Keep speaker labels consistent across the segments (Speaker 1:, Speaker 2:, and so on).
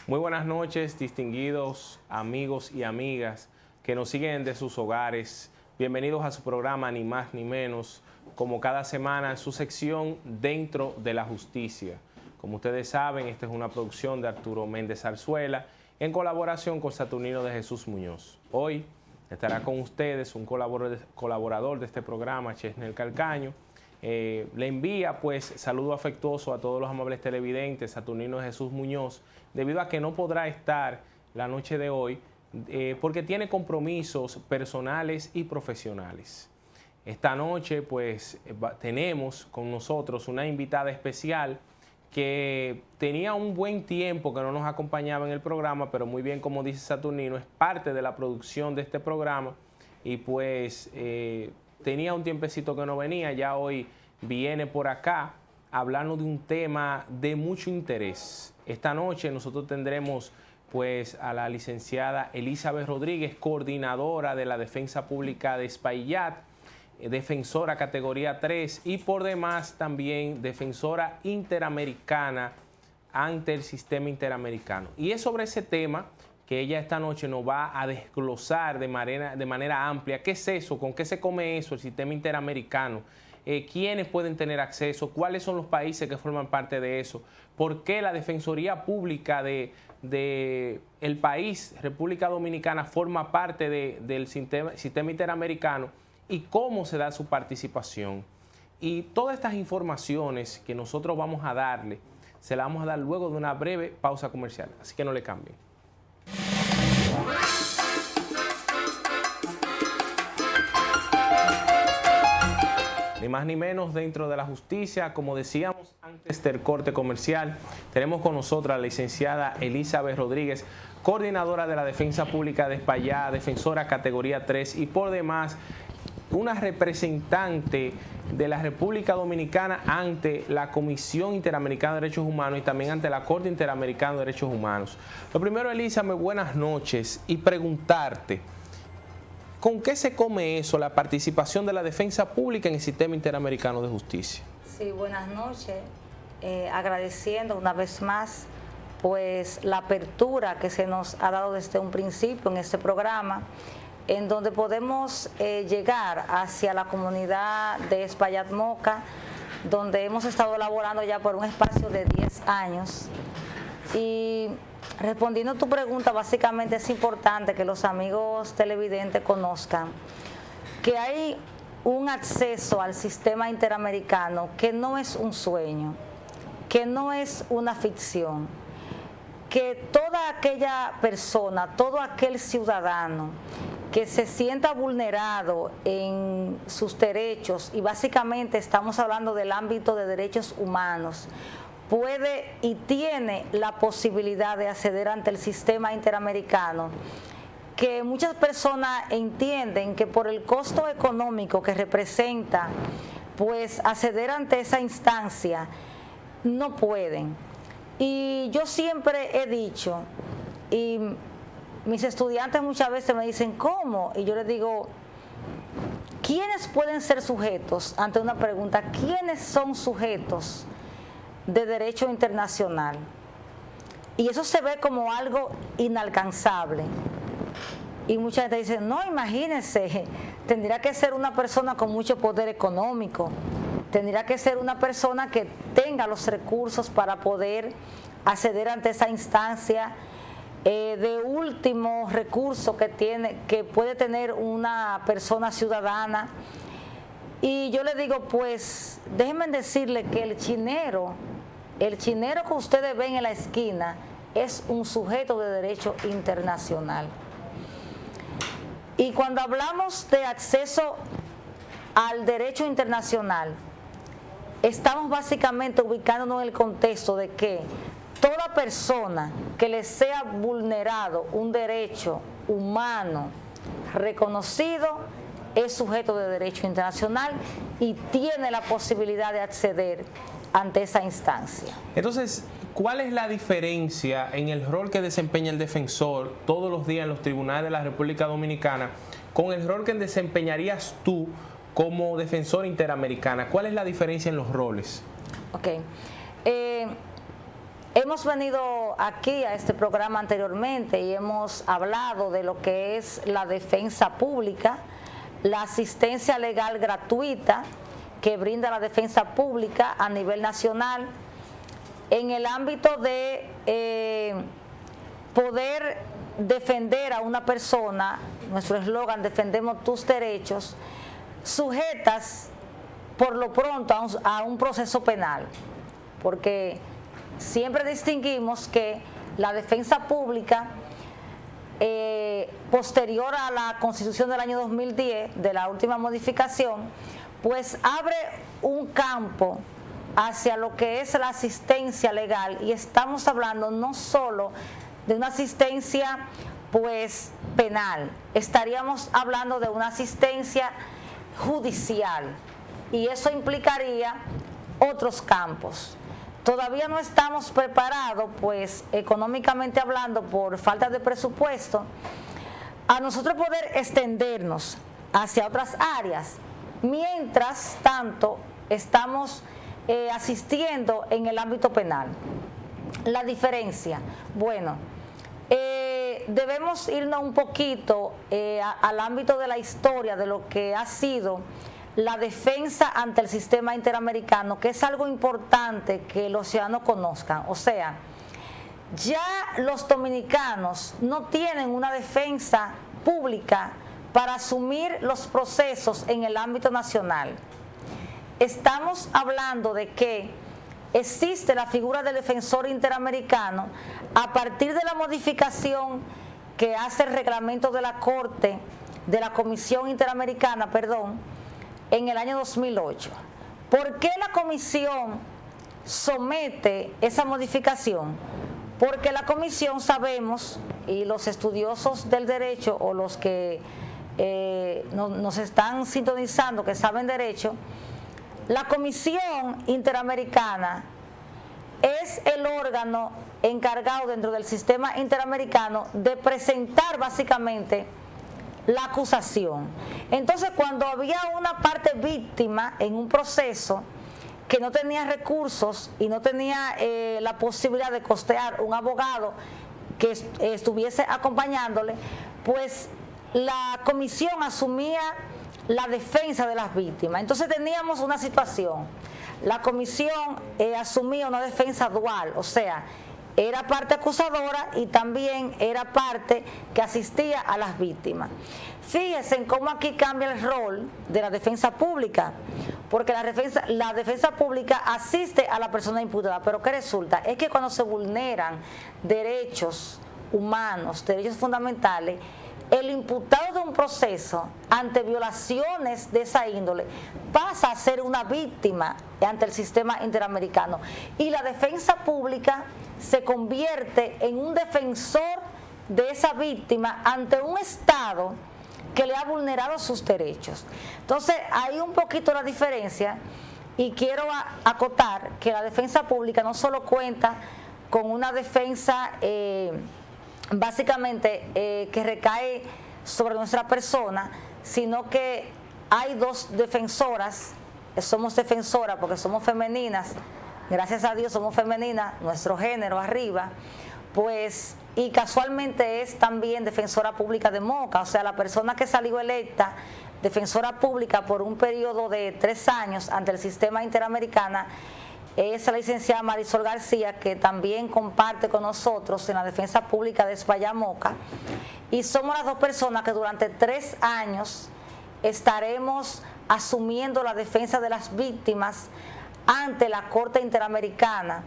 Speaker 1: Muy buenas noches, distinguidos amigos y amigas que nos siguen de sus hogares. Bienvenidos a su programa Ni Más Ni Menos, como cada semana en su sección Dentro de la Justicia. Como ustedes saben, esta es una producción de Arturo Méndez Zarzuela en colaboración con Saturnino de Jesús Muñoz. Hoy estará con ustedes un colaborador de este programa, Chesnel Calcaño. Le envía pues saludo afectuoso a todos los amables televidentes, Saturnino de Jesús Muñoz, debido a que no podrá estar la noche de hoy porque tiene compromisos personales y profesionales. Esta noche pues tenemos con nosotros una invitada especial que tenía un buen tiempo que no nos acompañaba en el programa, pero muy bien, como dice Saturnino, es parte de la producción de este programa y pues tenía un tiempecito que no venía, ya hoy viene por acá hablando de un tema de mucho interés. Esta noche nosotros tendremos pues a la licenciada Elizabeth Rodríguez, coordinadora de la Defensa Pública de Espaillat, defensora categoría 3 y por demás también defensora interamericana ante el sistema interamericano. Y es sobre ese tema que ella esta noche nos va a desglosar de manera amplia. ¿Qué es eso? ¿Con qué se come eso? El sistema interamericano. ¿Quiénes pueden tener acceso? ¿Cuáles son los países que forman parte de eso? ¿Por qué la Defensoría Pública de el país, República Dominicana, forma parte del sistema interamericano? ¿Y cómo se da su participación? Y todas estas informaciones que nosotros vamos a darle, se las vamos a dar luego de una breve pausa comercial. Así que no le cambien. Ni más ni menos dentro de la justicia, como decíamos antes del corte comercial, tenemos con nosotros a la licenciada Elizabeth Rodríguez, coordinadora de la Defensa Pública de Espaillat, defensora categoría 3 y por demás una representante de la República Dominicana ante la Comisión Interamericana de Derechos Humanos y también ante la Corte Interamericana de Derechos Humanos. Lo primero, Elizabeth, buenas noches y preguntarte, ¿con qué se come eso, la participación de la defensa pública en el sistema interamericano de justicia?
Speaker 2: Sí, buenas noches. Agradeciendo una vez más pues la apertura que se nos ha dado desde un principio en este programa, en donde podemos llegar hacia la comunidad de Espaillat Moca, donde hemos estado elaborando ya por un espacio de 10 años. Y respondiendo a tu pregunta, básicamente es importante que los amigos televidentes conozcan que hay un acceso al sistema interamericano que no es un sueño, que no es una ficción, que toda aquella persona, todo aquel ciudadano que se sienta vulnerado en sus derechos, y básicamente estamos hablando del ámbito de derechos humanos, puede y tiene la posibilidad de acceder ante el sistema interamericano, que muchas personas entienden que por el costo económico que representa, pues acceder ante esa instancia, no pueden. Y yo siempre he dicho, y mis estudiantes muchas veces me dicen, ¿cómo? Y yo les digo, ¿quiénes pueden ser sujetos? Ante una pregunta, ¿quiénes son sujetos de derecho internacional? Y eso se ve como algo inalcanzable. Y mucha gente dice, no, imagínense, tendría que ser una persona con mucho poder económico, tendría que ser una persona que tenga los recursos para poder acceder ante esa instancia de último recurso que puede tener una persona ciudadana. Y yo le digo, pues, déjenme decirle que el chinero que ustedes ven en la esquina es un sujeto de derecho internacional. Y cuando hablamos de acceso al derecho internacional, estamos básicamente ubicándonos en el contexto de que toda persona que le sea vulnerado un derecho humano reconocido es sujeto de derecho internacional y tiene la posibilidad de acceder ante esa instancia.
Speaker 1: Entonces, ¿cuál es la diferencia en el rol que desempeña el defensor todos los días en los tribunales de la República Dominicana con el rol que desempeñarías tú como defensor interamericana? ¿Cuál es la diferencia en los roles?
Speaker 2: Ok. Hemos venido aquí a este programa anteriormente y hemos hablado de lo que es la defensa pública, la asistencia legal gratuita que brinda la defensa pública a nivel nacional, en el ámbito de poder defender a una persona, nuestro eslogan, defendemos tus derechos, sujetas por lo pronto a un proceso penal, porque siempre distinguimos que la defensa pública posterior a la Constitución del año 2010, de la última modificación, pues abre un campo hacia lo que es la asistencia legal, y estamos hablando no solo de una asistencia pues penal, estaríamos hablando de una asistencia judicial, y eso implicaría otros campos. Todavía no estamos preparados, pues económicamente hablando, por falta de presupuesto, a nosotros poder extendernos hacia otras áreas. Mientras tanto, estamos asistiendo en el ámbito penal. La diferencia, bueno, debemos irnos un poquito al ámbito de la historia de lo que ha sido la defensa ante el sistema interamericano, que es algo importante que los ciudadanos conozcan. O sea, ya los dominicanos no tienen una defensa pública para asumir los procesos en el ámbito nacional. Estamos hablando de que existe la figura del defensor interamericano a partir de la modificación que hace el reglamento de la Corte, de la Comisión Interamericana, en el año 2008. ¿Por qué la Comisión somete esa modificación? Porque la Comisión, sabemos, y los estudiosos del derecho o los que nos están sintonizando, que saben derecho, la Comisión Interamericana es el órgano encargado dentro del sistema interamericano de presentar básicamente la acusación. Entonces, cuando había una parte víctima en un proceso que no tenía recursos y no tenía la posibilidad de costear un abogado que estuviese acompañándole, pues la comisión asumía la defensa de las víctimas. Entonces teníamos una situación, la comisión asumía una defensa dual, o sea, era parte acusadora y también era parte que asistía a las víctimas. Fíjense en cómo aquí cambia el rol de la defensa pública, porque la defensa pública asiste a la persona imputada, pero ¿qué resulta? Es que cuando se vulneran derechos humanos, derechos fundamentales, el imputado de un proceso ante violaciones de esa índole pasa a ser una víctima ante el sistema interamericano, y la defensa pública se convierte en un defensor de esa víctima ante un Estado que le ha vulnerado sus derechos. Entonces, hay un poquito la diferencia, y quiero acotar que la defensa pública no solo cuenta con una defensa básicamente que recae sobre nuestra persona, sino que hay dos defensoras, somos defensoras porque somos femeninas, gracias a Dios somos femeninas, nuestro género arriba, pues, y casualmente es también defensora pública de Moca, o sea, la persona que salió electa defensora pública por un periodo de 3 años ante el sistema interamericano es la licenciada Marisol García, que también comparte con nosotros en la defensa pública de España Moca, y somos las dos personas que durante 3 años estaremos asumiendo la defensa de las víctimas ante la Corte Interamericana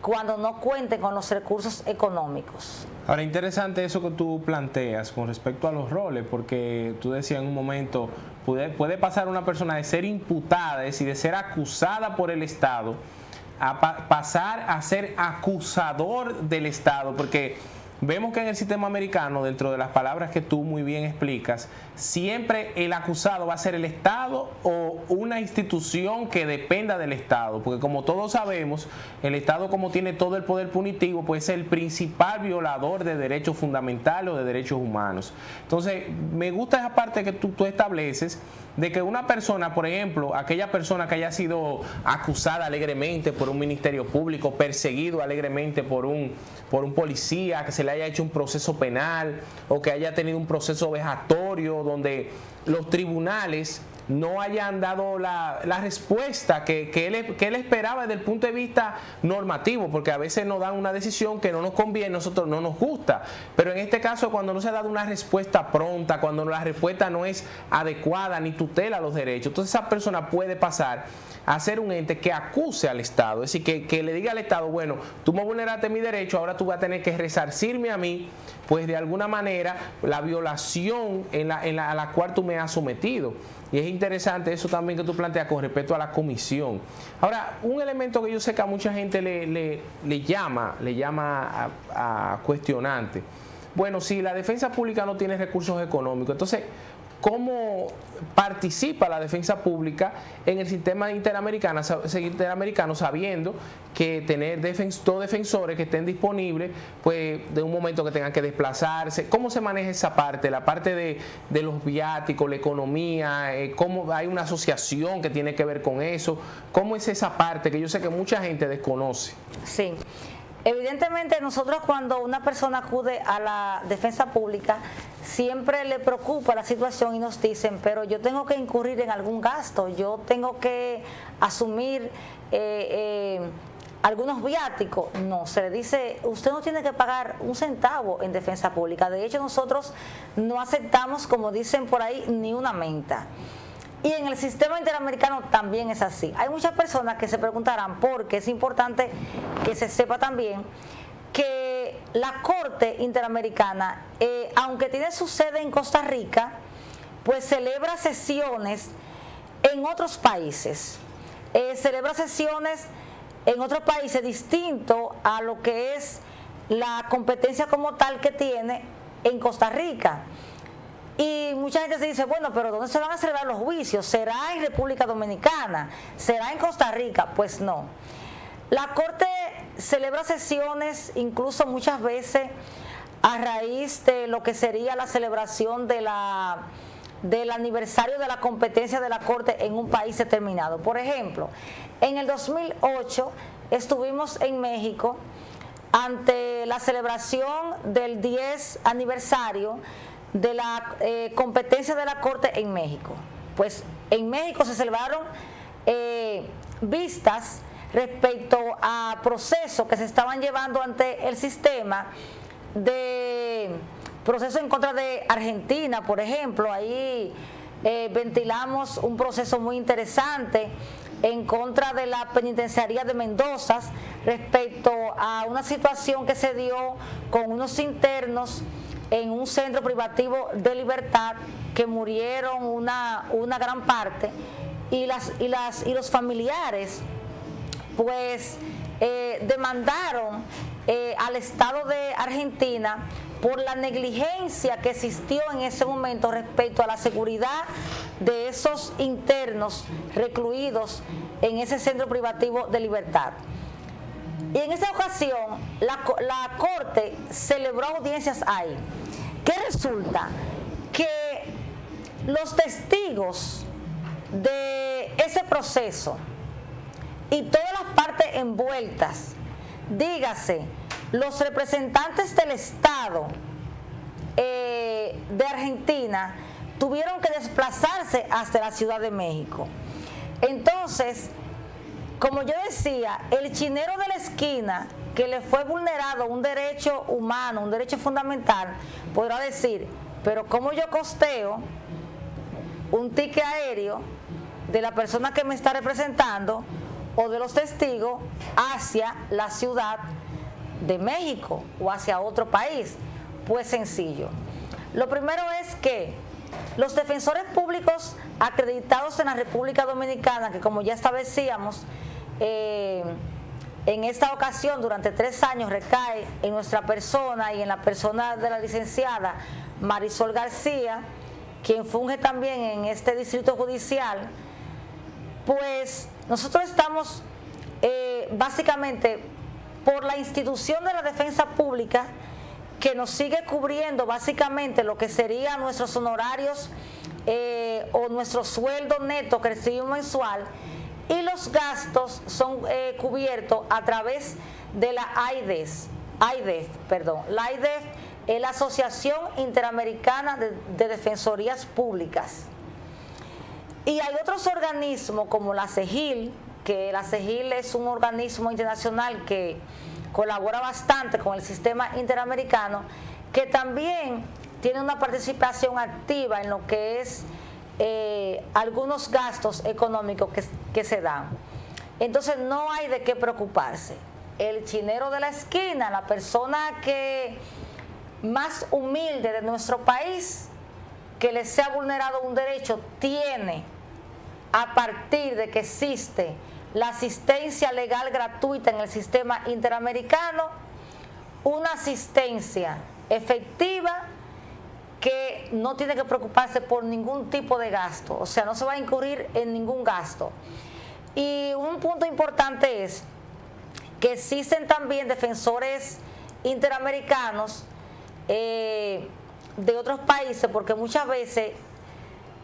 Speaker 2: cuando no cuenten con los recursos económicos.
Speaker 1: Ahora, interesante eso que tú planteas con respecto a los roles, porque tú decías en un momento, puede pasar una persona de ser imputada, es decir, de ser acusada por el Estado, a pasar a ser acusador del Estado, porque vemos que en el sistema americano, dentro de las palabras que tú muy bien explicas, siempre el acusado va a ser el Estado o una institución que dependa del Estado, porque como todos sabemos, el Estado, como tiene todo el poder punitivo, pues es el principal violador de derechos fundamentales o de derechos humanos. Entonces, me gusta esa parte que tú estableces, de que una persona, por ejemplo, aquella persona que haya sido acusada alegremente por un ministerio público, perseguido alegremente por un policía, que se le haya hecho un proceso penal o que haya tenido un proceso vejatorio donde los tribunales no hayan dado la respuesta que él esperaba desde el punto de vista normativo, porque a veces nos dan una decisión que no nos conviene, a nosotros no nos gusta, pero en este caso, cuando no se ha dado una respuesta pronta, cuando la respuesta no es adecuada ni tutela los derechos, entonces esa persona puede pasar a ser un ente que acuse al Estado, es decir, que le diga al Estado, bueno, tú me vulneraste mi derecho, ahora tú vas a tener que resarcirme a mí, pues de alguna manera, la violación a la cual tú me has sometido. Y es interesante eso también que tú planteas con respecto a la comisión. Ahora, un elemento que yo sé que a mucha gente le llama a cuestionante. Bueno, si la defensa pública no tiene recursos económicos, entonces, ¿cómo participa la defensa pública en el sistema interamericano sabiendo que tener dos defensores que estén disponibles, pues de un momento que tengan que desplazarse? ¿Cómo se maneja esa parte? La parte de los viáticos, la economía, ¿cómo hay una asociación que tiene que ver con eso? ¿Cómo es esa parte que yo sé que mucha gente desconoce?
Speaker 2: Sí. Evidentemente, nosotros cuando una persona acude a la defensa pública, siempre le preocupa la situación y nos dicen, pero yo tengo que incurrir en algún gasto, yo tengo que asumir algunos viáticos. No, se le dice, usted no tiene que pagar un centavo en defensa pública. De hecho, nosotros no aceptamos, como dicen por ahí, ni una menta. Y en el sistema interamericano también es así. Hay muchas personas que se preguntarán, porque es importante que se sepa también que la Corte Interamericana, aunque tiene su sede en Costa Rica, pues celebra sesiones en otros países. Celebra sesiones en otros países distinto a lo que es la competencia como tal que tiene en Costa Rica. Y mucha gente se dice, bueno, pero ¿dónde se van a celebrar los juicios? ¿Será en República Dominicana? ¿Será en Costa Rica? Pues no. La Corte celebra sesiones incluso muchas veces a raíz de lo que sería la celebración del aniversario de la competencia de la Corte en un país determinado. Por ejemplo, en el 2008 estuvimos en México ante la celebración del 10 aniversario de la competencia de la Corte en México. Pues en México se celebraron vistas respecto a procesos que se estaban llevando ante el sistema, de procesos en contra de Argentina, por ejemplo. Ahí ventilamos un proceso muy interesante en contra de la penitenciaría de Mendoza respecto a una situación que se dio con unos internos en un centro privativo de libertad que murieron una gran parte, y los familiares pues demandaron al Estado de Argentina por la negligencia que existió en ese momento respecto a la seguridad de esos internos recluidos en ese centro privativo de libertad. Y en esa ocasión la Corte celebró audiencias ahí. ¿Qué resulta? Que los testigos de ese proceso y todas las partes envueltas, dígase, los representantes del Estado de Argentina, tuvieron que desplazarse hasta la Ciudad de México. Entonces, como yo decía, el chinero de la esquina que le fue vulnerado un derecho humano, un derecho fundamental, podrá decir, pero ¿cómo yo costeo un ticket aéreo de la persona que me está representando o de los testigos hacia la Ciudad de México o hacia otro país? Pues sencillo. Lo primero es que los defensores públicos acreditados en la República Dominicana, que como ya establecíamos, En esta ocasión, durante 3 años, recae en nuestra persona y en la persona de la licenciada Marisol García, quien funge también en este distrito judicial. Pues nosotros estamos básicamente por la institución de la defensa pública, que nos sigue cubriendo básicamente lo que serían nuestros honorarios o nuestro sueldo neto que recibimos mensual, y los gastos son cubiertos a través de la AIDEF. La AIDEF es la Asociación Interamericana de Defensorías Públicas. Y hay otros organismos como la CEGIL, que la CEGIL es un organismo internacional que colabora bastante con el sistema interamericano, que también tiene una participación activa en lo que es algunos gastos económicos que se dan. Entonces no hay de qué preocuparse. El chinero de la esquina, la persona que más humilde de nuestro país, que le sea vulnerado un derecho, tiene, a partir de que existe la asistencia legal gratuita en el sistema interamericano, una asistencia efectiva que no tiene que preocuparse por ningún tipo de gasto, o sea, no se va a incurrir en ningún gasto. Y un punto importante es que existen también defensores interamericanos de otros países, porque muchas veces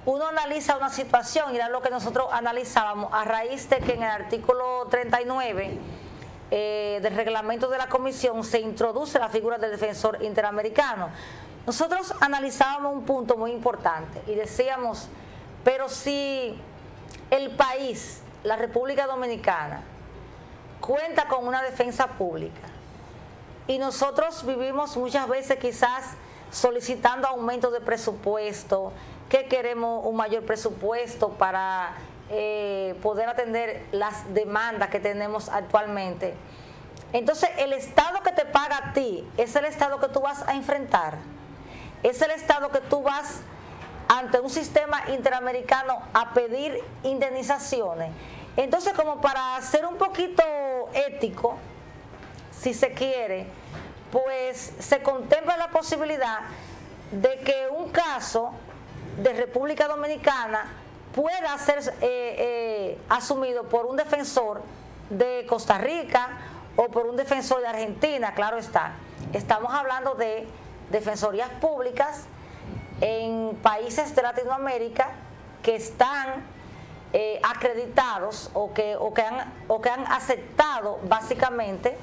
Speaker 2: uno analiza una situación, y era lo que nosotros analizábamos a raíz de que en el artículo 39 del reglamento de la comisión se introduce la figura del defensor interamericano. Nosotros analizábamos un punto muy importante y decíamos, pero si el país, la República Dominicana, cuenta con una defensa pública y nosotros vivimos muchas veces quizás solicitando aumento de presupuesto, que queremos un mayor presupuesto para poder atender las demandas que tenemos actualmente. Entonces, el Estado que te paga a ti es el Estado que tú vas a enfrentar. Es el Estado que tú vas ante un sistema interamericano a pedir indemnizaciones. Entonces, como para ser un poquito ético, si se quiere, pues se contempla la posibilidad de que un caso de República Dominicana pueda ser asumido por un defensor de Costa Rica o por un defensor de Argentina, claro está. Estamos hablando de defensorías públicas en países de Latinoamérica que están acreditados o que han aceptado básicamente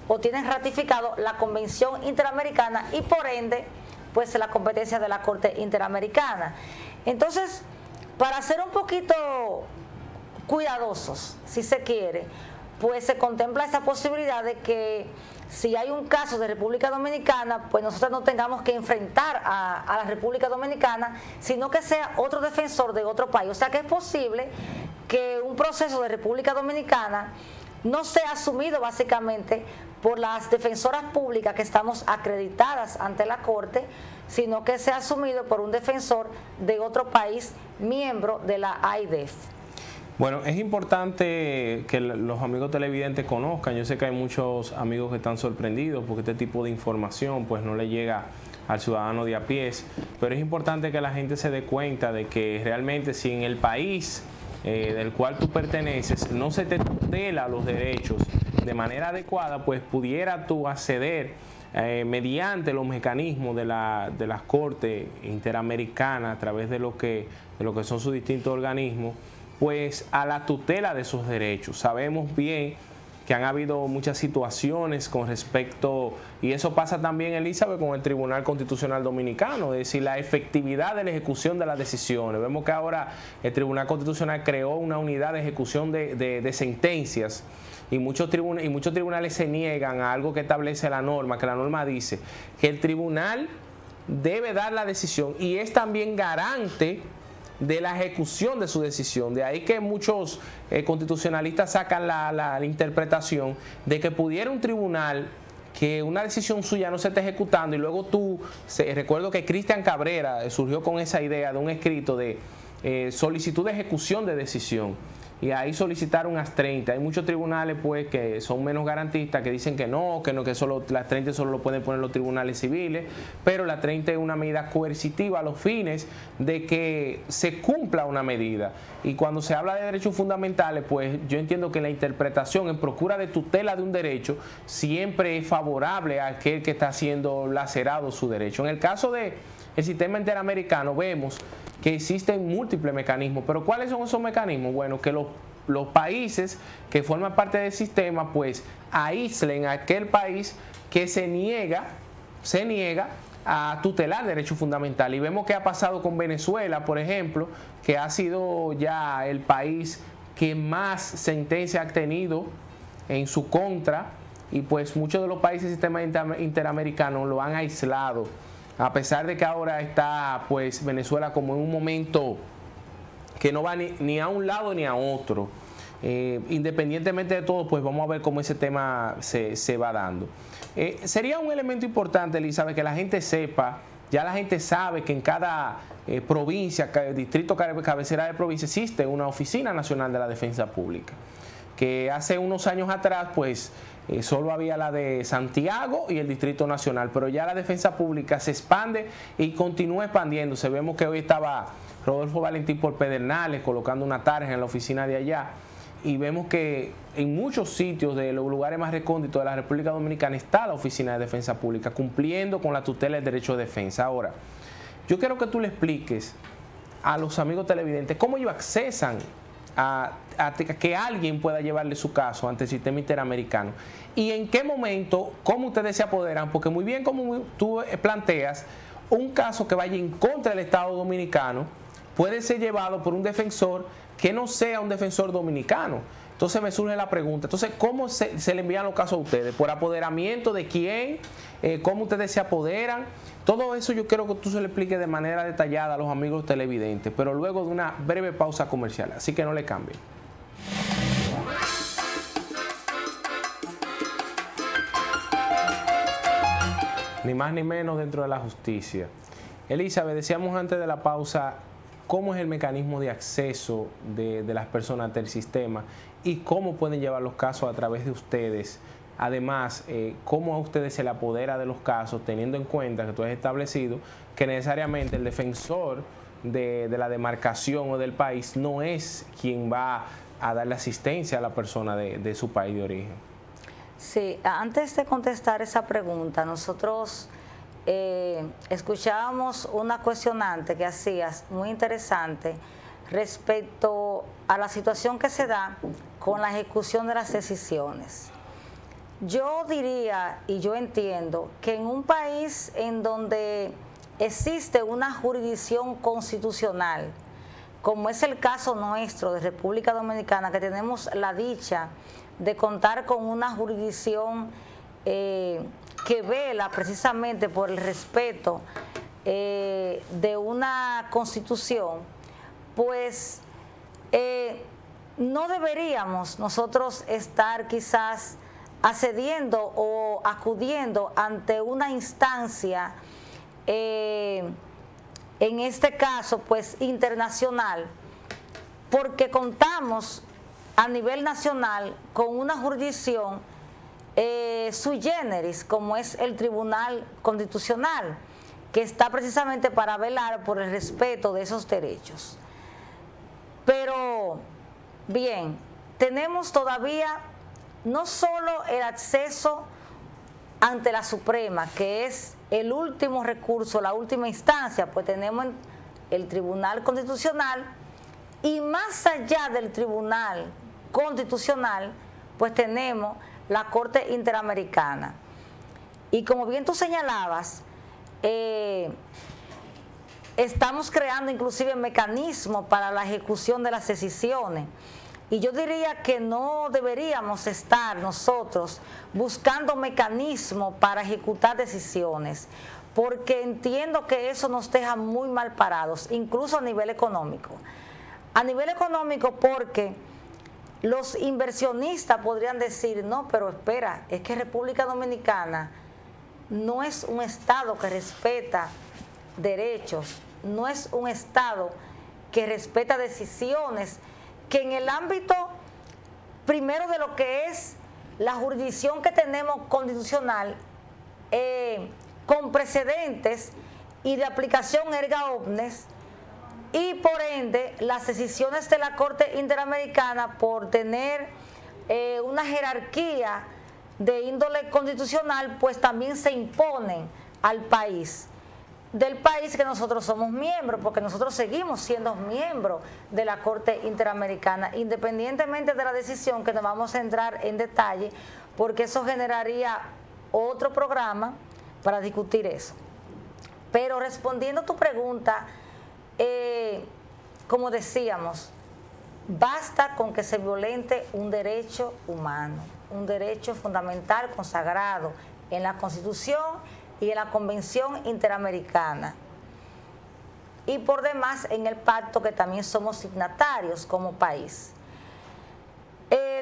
Speaker 2: o tienen ratificado la Convención Interamericana y por ende pues la competencia de la Corte Interamericana. Entonces, para ser un poquito cuidadosos, si se quiere, pues se contempla esa posibilidad de que si hay un caso de República Dominicana, pues nosotros no tengamos que enfrentar a la República Dominicana, sino que sea otro defensor de otro país. O sea que es posible que un proceso de República Dominicana no sea asumido básicamente por las defensoras públicas que estamos acreditadas ante la Corte, sino que sea asumido por un defensor de otro país miembro de la AIDEF.
Speaker 1: Bueno, es importante que los amigos televidentes conozcan. Yo sé que hay muchos amigos que están sorprendidos porque este tipo de información pues no le llega al ciudadano de a pie, pero es importante que la gente se dé cuenta de que realmente si en el país del cual tú perteneces no se te tutela los derechos de manera adecuada, pues pudiera tú acceder mediante los mecanismos de las Cortes Interamericanas a través de lo que son sus distintos organismos, pues a la tutela de esos derechos. Sabemos bien que han habido muchas situaciones con respecto, y eso pasa también, Elizabeth, con el Tribunal Constitucional Dominicano, es decir, la efectividad de la ejecución de las decisiones. Vemos que ahora el Tribunal Constitucional creó una unidad de ejecución de sentencias y muchos tribunales se niegan a algo que establece la norma, que la norma dice que el tribunal debe dar la decisión y es también garante de la ejecución de su decisión. De ahí que muchos constitucionalistas sacan la interpretación de que pudiera un tribunal que una decisión suya no se esté ejecutando y luego recuerdo que Cristian Cabrera surgió con esa idea de un escrito de solicitud de ejecución de decisión. y ahí solicitaron unas 30. Hay muchos tribunales pues que son menos garantistas, que dicen que solo las 30 solo lo pueden poner los tribunales civiles, pero la 30 es una medida coercitiva a los fines de que se cumpla una medida. Y cuando se habla de derechos fundamentales, pues yo entiendo que la interpretación en procura de tutela de un derecho siempre es favorable a aquel que está siendo lacerado su derecho. En el caso del sistema interamericano vemos que existen múltiples mecanismos, pero ¿cuáles son esos mecanismos? Bueno, que los países que forman parte del sistema pues aíslen a aquel país que se niega a tutelar derechos fundamentales. Y vemos que ha pasado con Venezuela, por ejemplo, que ha sido ya el país que más sentencias ha tenido en su contra, y pues muchos de los países del sistema interamericano lo han aislado, a pesar de que ahora está pues Venezuela como en un momento que no va ni a un lado ni a otro. Independientemente de todo, pues vamos a ver cómo ese tema se va dando. Sería un elemento importante, Elizabeth, que la gente sepa, ya la gente sabe que en cada provincia, distrito cabecera de provincia, existe una Oficina Nacional de la Defensa Pública, que hace unos años atrás pues solo había la de Santiago y el Distrito Nacional, pero ya la defensa pública se expande y continúa expandiéndose. Vemos que hoy estaba Rodolfo Valentín por Pedernales colocando una tarja en la oficina de allá, y vemos que en muchos sitios de los lugares más recónditos de la República Dominicana está la Oficina de Defensa Pública cumpliendo con la tutela del derecho de defensa. Ahora, yo quiero que tú le expliques a los amigos televidentes cómo ellos accesan a que alguien pueda llevarle su caso ante el sistema interamericano, y en qué momento, cómo ustedes se apoderan, porque muy bien como tú planteas, un caso que vaya en contra del Estado dominicano puede ser llevado por un defensor que no sea un defensor dominicano. Entonces me surge la pregunta, entonces ¿cómo se le envían los casos a ustedes? ¿Por apoderamiento de quién? ¿Cómo ustedes se apoderan? Todo eso yo quiero que tú se lo expliques de manera detallada a los amigos televidentes, pero luego de una breve pausa comercial, así que no le cambien. Ni más ni menos dentro de la justicia. Elizabeth, decíamos antes de la pausa, ¿cómo es el mecanismo de acceso de las personas del sistema y cómo pueden llevar los casos a través de ustedes? Además, ¿cómo a ustedes se le apodera de los casos, teniendo en cuenta que tú has establecido que necesariamente el defensor de la demarcación o del país no es quien va a darle asistencia a la persona de su país de origen?
Speaker 2: Sí, antes de contestar esa pregunta, nosotros escuchábamos una cuestionante que hacías muy interesante respecto a la situación que se da con la ejecución de las decisiones. Yo diría y yo entiendo que en un país en donde existe una jurisdicción constitucional, como es el caso nuestro de República Dominicana, que tenemos la dicha de contar con una jurisdicción que vela precisamente por el respeto de una constitución, pues no deberíamos nosotros estar quizás accediendo o acudiendo ante una instancia, en este caso pues internacional, porque contamos a nivel nacional con una jurisdicción sui generis, como es el Tribunal Constitucional, que está precisamente para velar por el respeto de esos derechos. Pero, bien, tenemos todavía no solo el acceso ante la Suprema, que es el último recurso, la última instancia, pues tenemos el Tribunal Constitucional, y más allá del Tribunal Constitucional, pues tenemos la Corte Interamericana. Y como bien tú señalabas, estamos creando inclusive mecanismos para la ejecución de las decisiones. Y yo diría que no deberíamos estar nosotros buscando mecanismos para ejecutar decisiones, porque entiendo que eso nos deja muy mal parados, incluso a nivel económico. A nivel económico porque los inversionistas podrían decir, no, pero espera, es que República Dominicana no es un Estado que respeta derechos, no es un Estado que respeta decisiones que en el ámbito primero de lo que es la jurisdicción que tenemos constitucional, con precedentes y de aplicación erga omnes, y por ende las decisiones de la Corte Interamericana, por tener una jerarquía de índole constitucional, pues también se imponen al país, del país que nosotros somos miembros, porque nosotros seguimos siendo miembros de la Corte Interamericana, independientemente de la decisión, que nos vamos a entrar en detalle, porque eso generaría otro programa para discutir eso. Pero respondiendo a tu pregunta, como decíamos, basta con que se violente un derecho humano, un derecho fundamental consagrado en la Constitución y en la Convención Interamericana, y por demás en el pacto que también somos signatarios como país.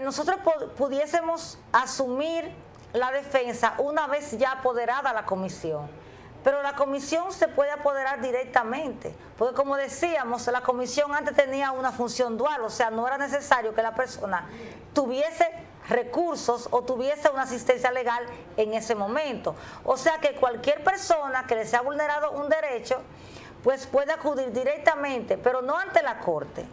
Speaker 2: Nosotros pudiésemos asumir la defensa una vez ya apoderada la comisión, pero la comisión se puede apoderar directamente, porque como decíamos, la comisión antes tenía una función dual, o sea, no era necesario que la persona tuviese recursos o tuviese una asistencia legal en ese momento. O sea que cualquier persona que le sea vulnerado un derecho, pues puede acudir directamente, pero no ante la Corte,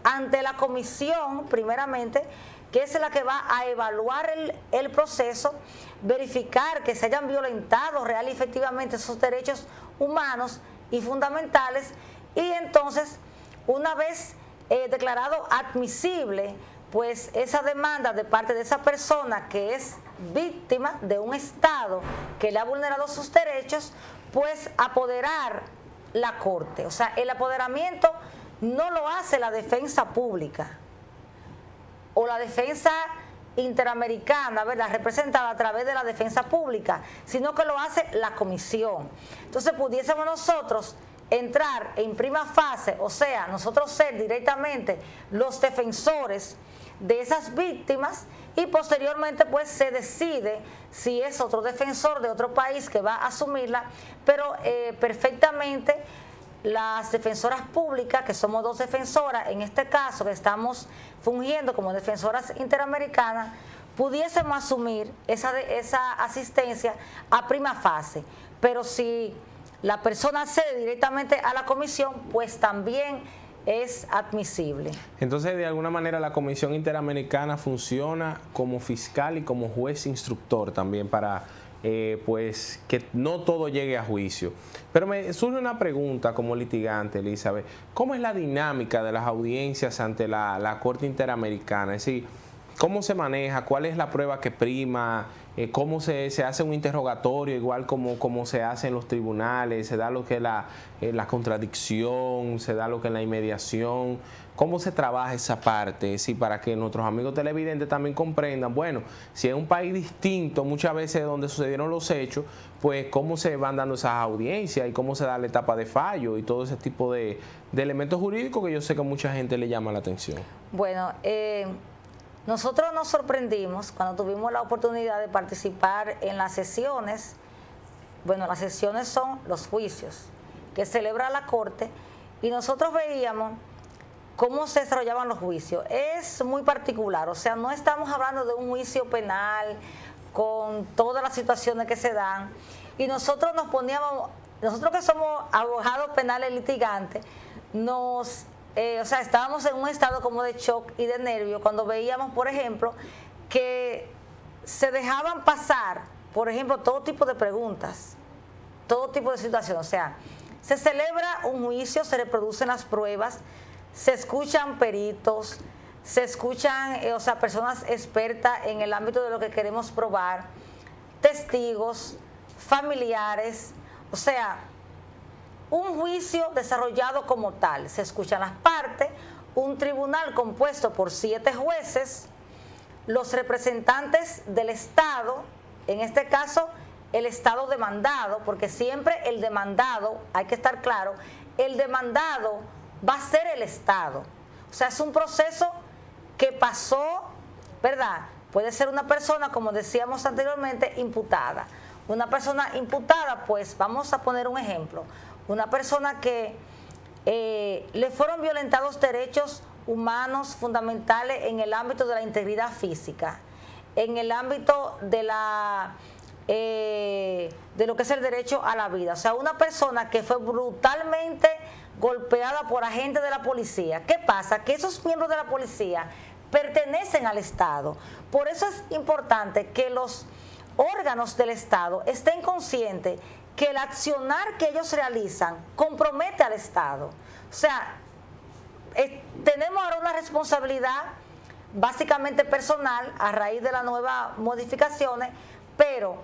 Speaker 2: ante la comisión primeramente, que es la que va a evaluar el proceso, verificar que se hayan violentado real y efectivamente esos derechos humanos y fundamentales, y entonces, una vez declarado admisible, pues esa demanda de parte de esa persona que es víctima de un Estado que le ha vulnerado sus derechos, pues apoderar la Corte. O sea, el apoderamiento no lo hace la defensa pública o la defensa interamericana, ¿verdad?, representada a través de la defensa pública, sino que lo hace la comisión. Entonces pudiésemos nosotros entrar en prima fase, o sea, nosotros ser directamente los defensores de esas víctimas, y posteriormente pues se decide si es otro defensor de otro país que va a asumirla, pero perfectamente las defensoras públicas, que somos dos defensoras, en este caso que estamos fungiendo como defensoras interamericanas, pudiésemos asumir esa asistencia a prima fase. Pero si la persona accede directamente a la comisión, pues también es admisible.
Speaker 1: Entonces, de alguna manera, la Comisión Interamericana funciona como fiscal y como juez instructor también para pues que no todo llegue a juicio. Pero me surge una pregunta como litigante, Elizabeth. ¿Cómo es la dinámica de las audiencias ante la Corte Interamericana? Es decir, ¿cómo se maneja? ¿Cuál es la prueba que prima? ¿Cómo se hace un interrogatorio igual como se hace en los tribunales? ¿Se da lo que es la contradicción? ¿Se da lo que es la inmediación? ¿Cómo se trabaja esa parte? Sí, para que nuestros amigos televidentes también comprendan, bueno, si es un país distinto muchas veces de donde sucedieron los hechos, pues cómo se van dando esas audiencias y cómo se da la etapa de fallo y todo ese tipo de elementos jurídicos que yo sé que a mucha gente le llama la atención.
Speaker 2: Bueno, nosotros nos sorprendimos cuando tuvimos la oportunidad de participar en las sesiones. Bueno, las sesiones son los juicios que celebra la Corte, y nosotros veíamos cómo se desarrollaban los juicios. Es muy particular, o sea, no estamos hablando de un juicio penal con todas las situaciones que se dan, y nosotros nos poníamos, nosotros que somos abogados penales litigantes, o sea, estábamos en un estado como de shock y de nervio cuando veíamos, por ejemplo, que se dejaban pasar, por ejemplo, todo tipo de preguntas, todo tipo de situaciones. O sea, se celebra un juicio, se reproducen las pruebas, se escuchan peritos, se escuchan, o sea, personas expertas en el ámbito de lo que queremos probar, testigos, familiares, o sea, un juicio desarrollado como tal. Se escuchan las partes, un tribunal compuesto por 7 jueces, los representantes del Estado, en este caso el Estado demandado, porque siempre el demandado, hay que estar claro, el demandado va a ser el Estado. O sea, es un proceso que pasó, ¿verdad? Puede ser una persona, como decíamos anteriormente, imputada. Una persona imputada, pues vamos a poner un ejemplo. Una persona que le fueron violentados derechos humanos fundamentales en el ámbito de la integridad física, en el ámbito de lo que es el derecho a la vida. O sea, una persona que fue brutalmente golpeada por agentes de la policía. ¿Qué pasa? Que esos miembros de la policía pertenecen al Estado. Por eso es importante que los órganos del Estado estén conscientes que el accionar que ellos realizan compromete al Estado. O sea, tenemos ahora una responsabilidad básicamente personal a raíz de las nuevas modificaciones, pero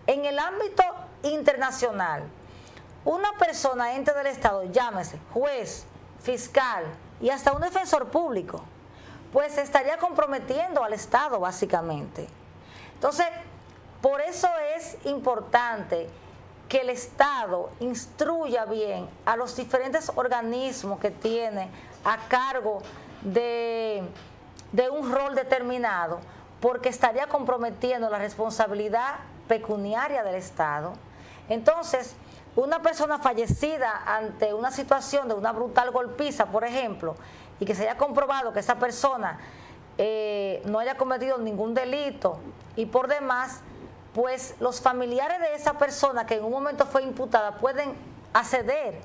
Speaker 2: en el ámbito internacional, una persona ente del Estado, llámese juez, fiscal y hasta un defensor público, pues estaría comprometiendo al Estado básicamente. Entonces, por eso es importante que el Estado instruya bien a los diferentes organismos que tiene a cargo de un rol determinado, porque estaría comprometiendo la responsabilidad pecuniaria del Estado. Entonces, una persona fallecida ante una situación de una brutal golpiza, por ejemplo, y que se haya comprobado que esa persona no haya cometido ningún delito y por demás, pues los familiares de esa persona que en un momento fue imputada pueden acceder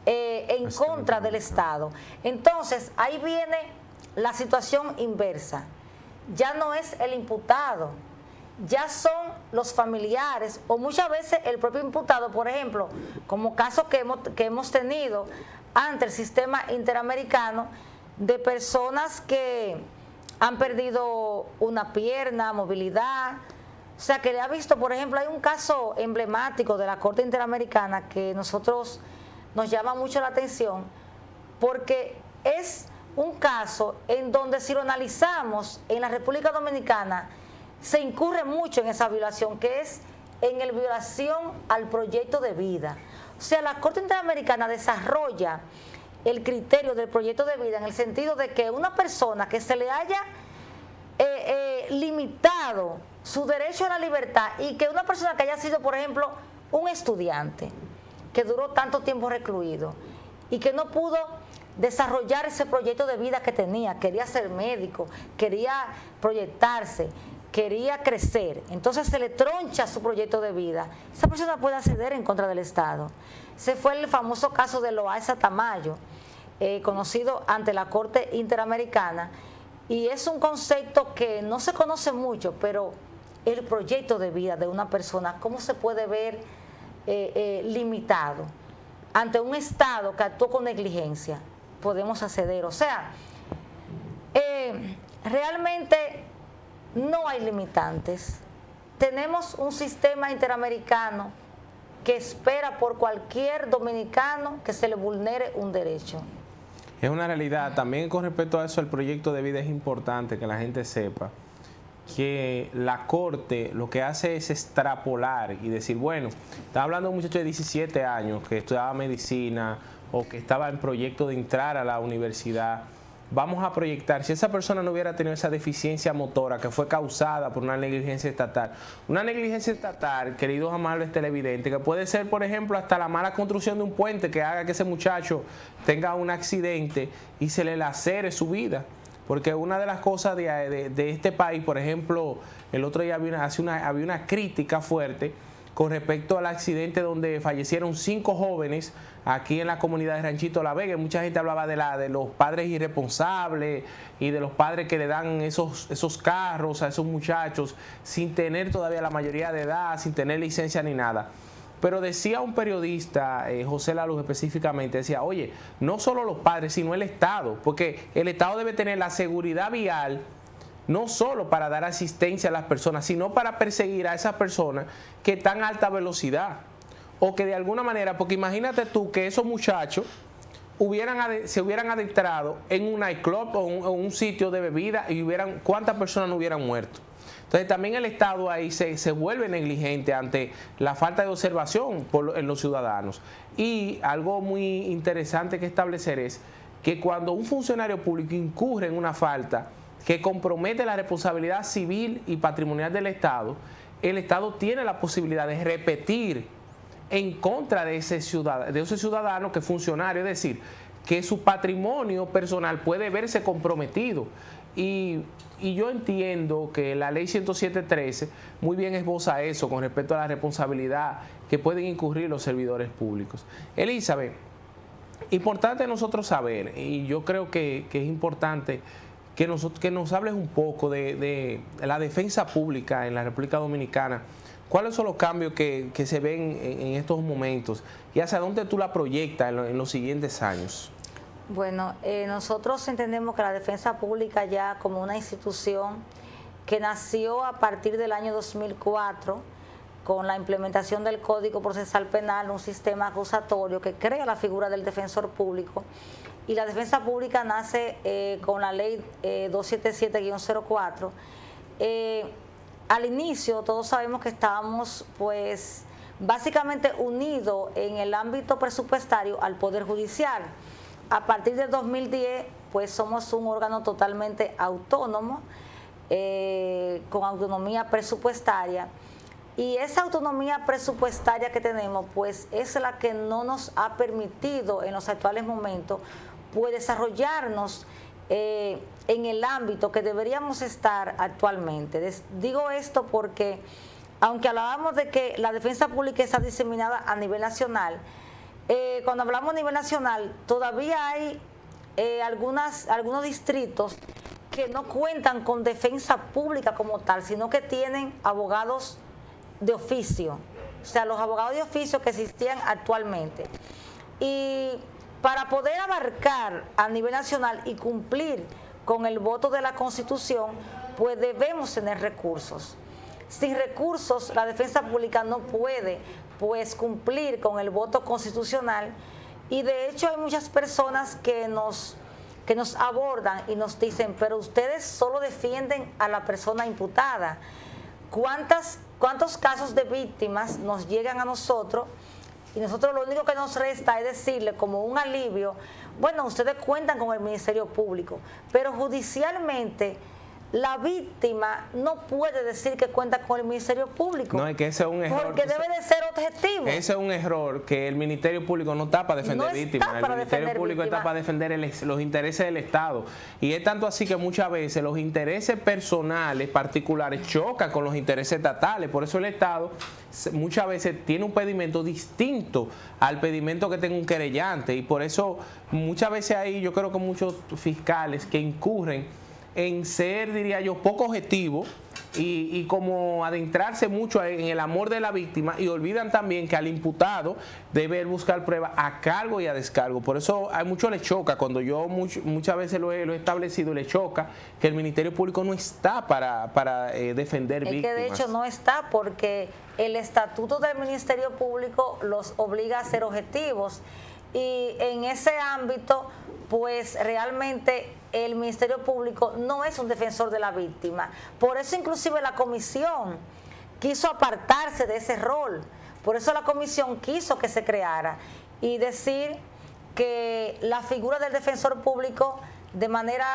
Speaker 2: en contra del Estado. Entonces, ahí viene la situación inversa. Ya no es el imputado, ya son los familiares o muchas veces el propio imputado, por ejemplo, como casos que hemos tenido ante el sistema interamericano de personas que han perdido una pierna, movilidad. O sea, que le ha visto, por ejemplo, hay un caso emblemático de la Corte Interamericana que nosotros nos llama mucho la atención porque es un caso en donde si lo analizamos en la República Dominicana se incurre mucho en esa violación, que es en la violación al proyecto de vida. O sea, la Corte Interamericana desarrolla el criterio del proyecto de vida en el sentido de que una persona que se le haya limitado su derecho a la libertad y que una persona que haya sido, por ejemplo, un estudiante que duró tanto tiempo recluido y que no pudo desarrollar ese proyecto de vida que tenía, quería ser médico, quería proyectarse, quería crecer, entonces se le troncha su proyecto de vida, esa persona puede acceder en contra del Estado. Ese fue el famoso caso de Loaiza Tamayo, conocido ante la Corte Interamericana, y es un concepto que no se conoce mucho, pero el proyecto de vida de una persona, ¿cómo se puede ver limitado? Ante un Estado que actuó con negligencia, podemos acceder. O sea, realmente no hay limitantes. Tenemos un sistema interamericano que espera por cualquier dominicano que se le vulnere un derecho.
Speaker 1: Es una realidad. También con respecto a eso, el proyecto de vida es importante que la gente sepa que la Corte lo que hace es extrapolar y decir, bueno, está hablando de un muchacho de 17 años que estudiaba medicina o que estaba en proyecto de entrar a la universidad. Vamos a proyectar, si esa persona no hubiera tenido esa deficiencia motora que fue causada por una negligencia estatal. Una negligencia estatal, queridos amables televidentes, que puede ser, por ejemplo, hasta la mala construcción de un puente que haga que ese muchacho tenga un accidente y se le lacere su vida. Porque una de las cosas de este país, por ejemplo, el otro día había una crítica fuerte con respecto al accidente donde fallecieron 5 jóvenes aquí en la comunidad de Ranchito La Vega. Mucha gente hablaba de los padres irresponsables y de los padres que le dan esos carros a esos muchachos sin tener todavía la mayoría de edad, sin tener licencia ni nada. Pero decía un periodista, José La Luz específicamente, decía, oye, no solo los padres, sino el Estado, porque el Estado debe tener la seguridad vial no solo para dar asistencia a las personas, sino para perseguir a esas personas que están a alta velocidad o que de alguna manera, porque imagínate tú que esos muchachos se hubieran adentrado en un nightclub o un sitio de bebida y ¿cuántas personas no hubieran muerto? Entonces también el Estado ahí se vuelve negligente ante la falta de observación en los ciudadanos. Y algo muy interesante que establecer es que cuando un funcionario público incurre en una falta que compromete la responsabilidad civil y patrimonial del Estado, el Estado tiene la posibilidad de repetir en contra de ese ciudadano que es funcionario. Es decir, que su patrimonio personal puede verse comprometido. Y yo entiendo que la ley 107.13 muy bien esboza eso con respecto a la responsabilidad que pueden incurrir los servidores públicos. Elizabeth, importante nosotros saber, y yo creo que es importante que nos hables un poco de la defensa pública en la República Dominicana. ¿Cuáles son los cambios que se ven en estos momentos y hacia dónde tú la proyectas en los siguientes años?
Speaker 2: Bueno, nosotros entendemos que la defensa pública ya como una institución que nació a partir del año 2004 con la implementación del Código Procesal Penal, un sistema acusatorio que crea la figura del defensor público, y la defensa pública nace con la ley 277-04. Al inicio todos sabemos que estábamos pues básicamente unidos en el ámbito presupuestario al Poder Judicial. A partir del 2010, pues somos un órgano totalmente autónomo, con autonomía presupuestaria. Y esa autonomía presupuestaria que tenemos, pues es la que no nos ha permitido en los actuales momentos, pues desarrollarnos en el ámbito que deberíamos estar actualmente. Digo esto porque, aunque hablábamos de que la defensa pública está diseminada a nivel nacional, cuando hablamos a nivel nacional, todavía hay algunos distritos que no cuentan con defensa pública como tal, sino que tienen abogados de oficio, o sea, los abogados de oficio que existían actualmente. Y para poder abarcar a nivel nacional y cumplir con el voto de la Constitución, pues debemos tener recursos. Sin recursos, la defensa pública no puede pues cumplir con el voto constitucional, y de hecho hay muchas personas que nos abordan y nos dicen, pero ustedes solo defienden a la persona imputada. ¿Cuántos casos de víctimas nos llegan a nosotros? Y nosotros lo único que nos resta es decirle como un alivio, bueno, ustedes cuentan con el Ministerio Público, pero judicialmente la víctima no puede decir que cuenta con el Ministerio Público.
Speaker 1: No, es que ese es un error.
Speaker 2: Porque debe de ser objetivo.
Speaker 1: Ese es un error, que el Ministerio Público no está para defender víctimas. El Ministerio Público está para defender los intereses del Estado. Y es tanto así que muchas veces los intereses personales particulares chocan con los intereses estatales. Por eso el Estado muchas veces tiene un pedimento distinto al pedimento que tenga un querellante. Y por eso muchas veces hay, yo creo que muchos fiscales que incurren en ser, diría yo, poco objetivo y como adentrarse mucho en el amor de la víctima, y olvidan también que al imputado debe buscar pruebas a cargo y a descargo. Por eso a muchos les choca, cuando yo muchas veces lo he establecido, les choca que el Ministerio Público no está para defender víctimas.
Speaker 2: Es que de hecho no está, porque el estatuto del Ministerio Público los obliga a ser objetivos, y en ese ámbito pues realmente el Ministerio Público no es un defensor de la víctima. Por eso inclusive la comisión quiso apartarse de ese rol. Por eso la comisión quiso que se creara y decir que la figura del defensor público de manera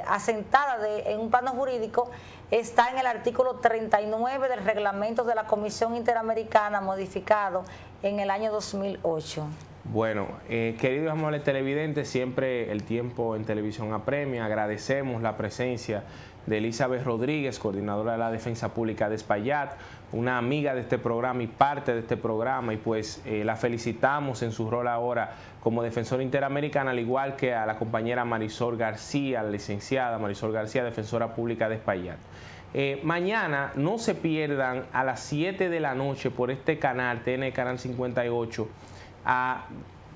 Speaker 2: asentada en un plano jurídico está en el artículo 39 del reglamento de la Comisión Interamericana, modificado en el año 2008.
Speaker 1: Bueno, queridos amables televidentes, siempre el tiempo en televisión apremia. Agradecemos la presencia de Elizabeth Rodríguez, coordinadora de la Defensa Pública de Espaillat, una amiga de este programa y parte de este programa, y pues la felicitamos en su rol ahora como defensora interamericana, al igual que a la compañera Marisol García, la licenciada Marisol García, defensora pública de Espaillat. Mañana no se pierdan a las 7 de la noche por este canal, TN Canal 58, a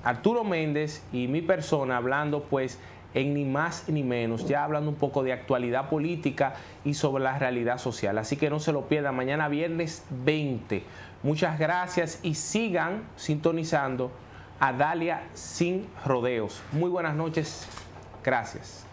Speaker 1: Arturo Méndez y mi persona hablando pues en Ni Más Ni Menos, ya hablando un poco de actualidad política y sobre la realidad social. Así que no se lo pierdan, mañana viernes 20. Muchas gracias y sigan sintonizando a Dalia Sin Rodeos. Muy buenas noches, gracias.